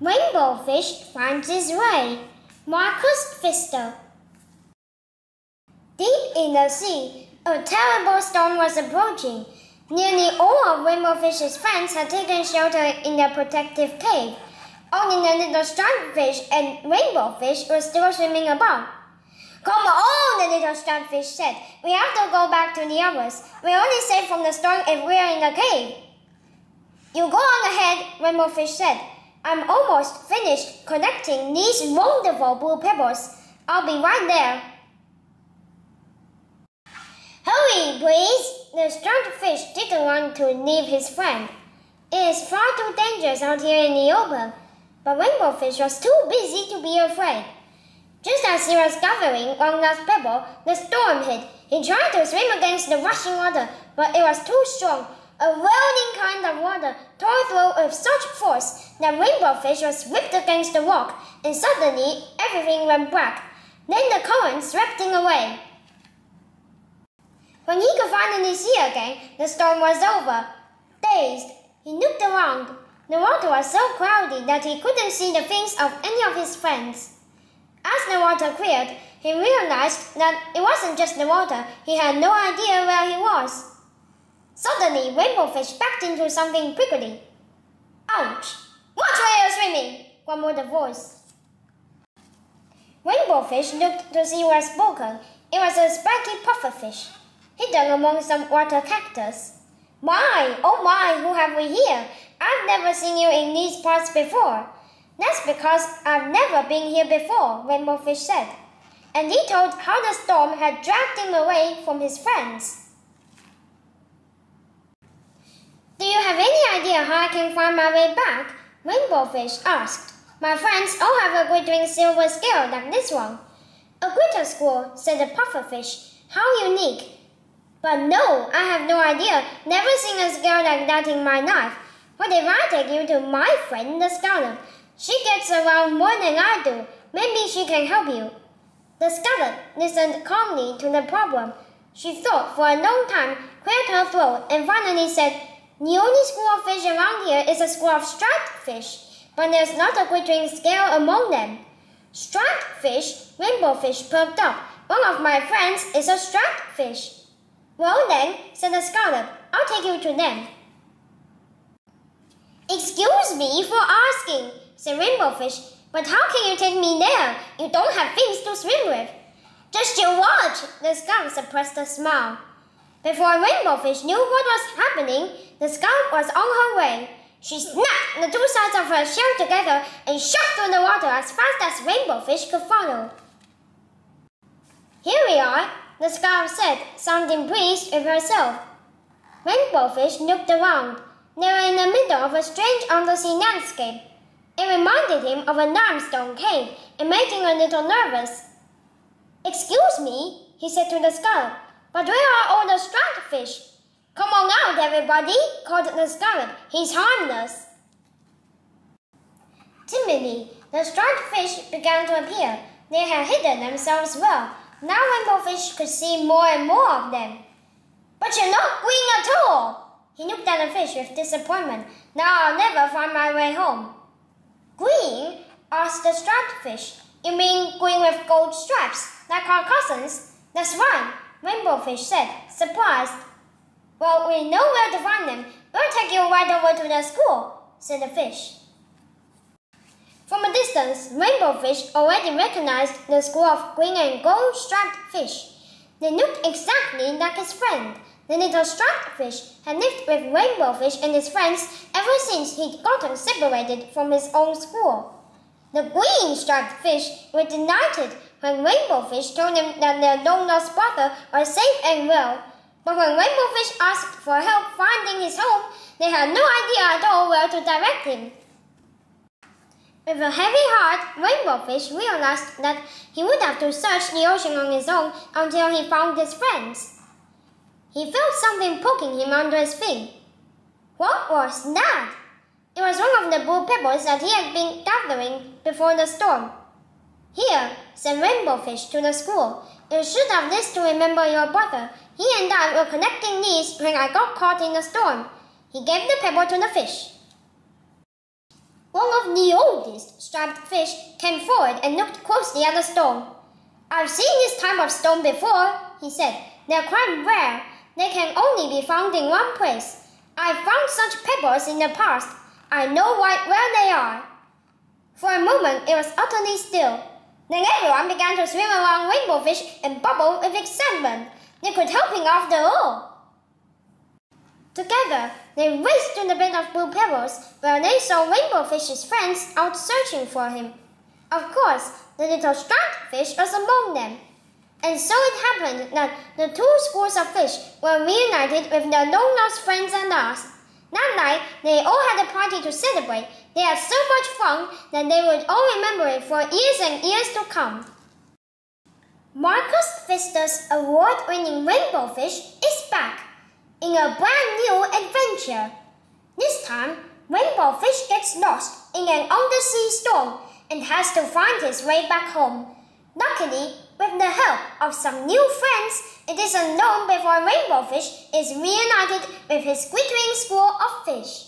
Rainbow fish finds his way. Marcus Pfister. Deep in the sea, a terrible storm was approaching. Nearly all of Rainbow Fish's friends had taken shelter in their protective cave. Only the little striped fish and Rainbow Fish were still swimming about. "Come on," the little striped fish said. "We have to go back to the others. We're only safe from the storm if we're in the cave." "You go on ahead," Rainbow Fish said. "I'm almost finished collecting these wonderful blue pebbles. I'll be right there." "Hurry, please!" The striped fish didn't want to leave his friend. "It is far too dangerous out here in the open." But Rainbow Fish was too busy to be afraid. Just as he was gathering one last pebble, the storm hit. He tried to swim against the rushing water, but it was too strong. A whirling current of water tore through with such force that Rainbow Fish was whipped against the rock, and suddenly everything went black. Then the current swept him away. When he could finally see again, the storm was over. Dazed, he looked around. The water was so cloudy that he couldn't see the face of any of his friends. As the water cleared, he realized that it wasn't just the water. He had no idea where he was. Suddenly, Rainbow Fish backed into something prickly. "Ouch! Watch where you're swimming!" grumbled a voice. Rainbow Fish looked to see what spoke. It was a spiky pufferfish, hidden among some water cactus. "My, oh my, who have we here? I've never seen you in these parts before." "That's because I've never been here before," Rainbow Fish said. And he told how the storm had dragged him away from his friends. "Do you have any idea how I can find my way back?" Rainbow Fish asked. "My friends all have a glittering silver scale like this one." "A glitter squirrel," said the pufferfish. "How unique." "But no, I have no idea. Never seen a scale like that in my life. What if I take you to my friend, the scallop? She gets around more than I do. Maybe she can help you." The scallop listened calmly to the problem. She thought for a long time, cleared her throat, and finally said, "The only school of fish around here is a school of striped fish, but there's not a glittering scale among them." "Striped fish?" Rainbow Fish perked up. "One of my friends is a striped fish." "Well then," said the scallop, "I'll take you to them." "Excuse me for asking," said Rainbow Fish, "but how can you take me there? You don't have fins to swim with." "Just you watch," the scallop suppressed a smile. Before Rainbow Fish knew what was happening, the scallop was on her way. She snapped the two sides of her shell together and shot through the water as fast as Rainbow Fish could follow. "Here we are," the scallop said, sounding pleased with herself. Rainbow Fish looked around. They were in the middle of a strange undersea landscape. It reminded him of a limestone cave and made him a little nervous. "Excuse me," he said to the scallop, "but where are all the striped fish?" "Come on out, everybody," called the scallop. "He's harmless." Timidly, the striped fish began to appear. They had hidden themselves well. Now Rainbow Fish could see more and more of them. "But you're not green at all!" He looked at the fish with disappointment. "Now I'll never find my way home." "Green?" asked the striped fish. "You mean green with gold stripes, like our cousins?" "That's right," Rainbow Fish said, surprised. "Well, we know where to find them. We'll take you right over to their school," said the fish. From a distance, Rainbow Fish already recognized the school of green and gold striped fish. They looked exactly like his friend. The little striped fish had lived with Rainbow Fish and his friends ever since he'd gotten separated from his own school. The green striped fish were delighted when Rainbow Fish told them that their long-lost brother was safe and well. But when Rainbow Fish asked for help finding his home, they had no idea at all where to direct him. With a heavy heart, Rainbow Fish realized that he would have to search the ocean on his own until he found his friends. He felt something poking him under his feet. What was that? It was one of the blue pebbles that he had been gathering before the storm. "Here," said Rainbow Fish to the school. "You should have this to remember your brother. He and I were collecting these when I got caught in the storm." He gave the pebble to the fish. One of the oldest striped fish came forward and looked closely at the stone. "I've seen this type of stone before," he said. "They're quite rare. They can only be found in one place. I've found such pebbles in the past. I know where they are." For a moment, it was utterly still. Then everyone began to swim around rainbow fish and bubble with excitement. They could help him after all. Together, they raced to the bed of blue pebbles where they saw rainbow fish's friends out searching for him. Of course, the little striped fish was among them. And so it happened that the two schools of fish were reunited with their long-lost friends at last. That night, they all had a party to celebrate. They had so much fun that they would all remember it for years and years to come. Marcus Pfister's award-winning rainbow fish is back in a brand new adventure. This time, rainbow fish gets lost in an undersea storm and has to find his way back home. Luckily, with the help of some new friends, it isn't long before rainbow fish is reunited with his glittering school of fish.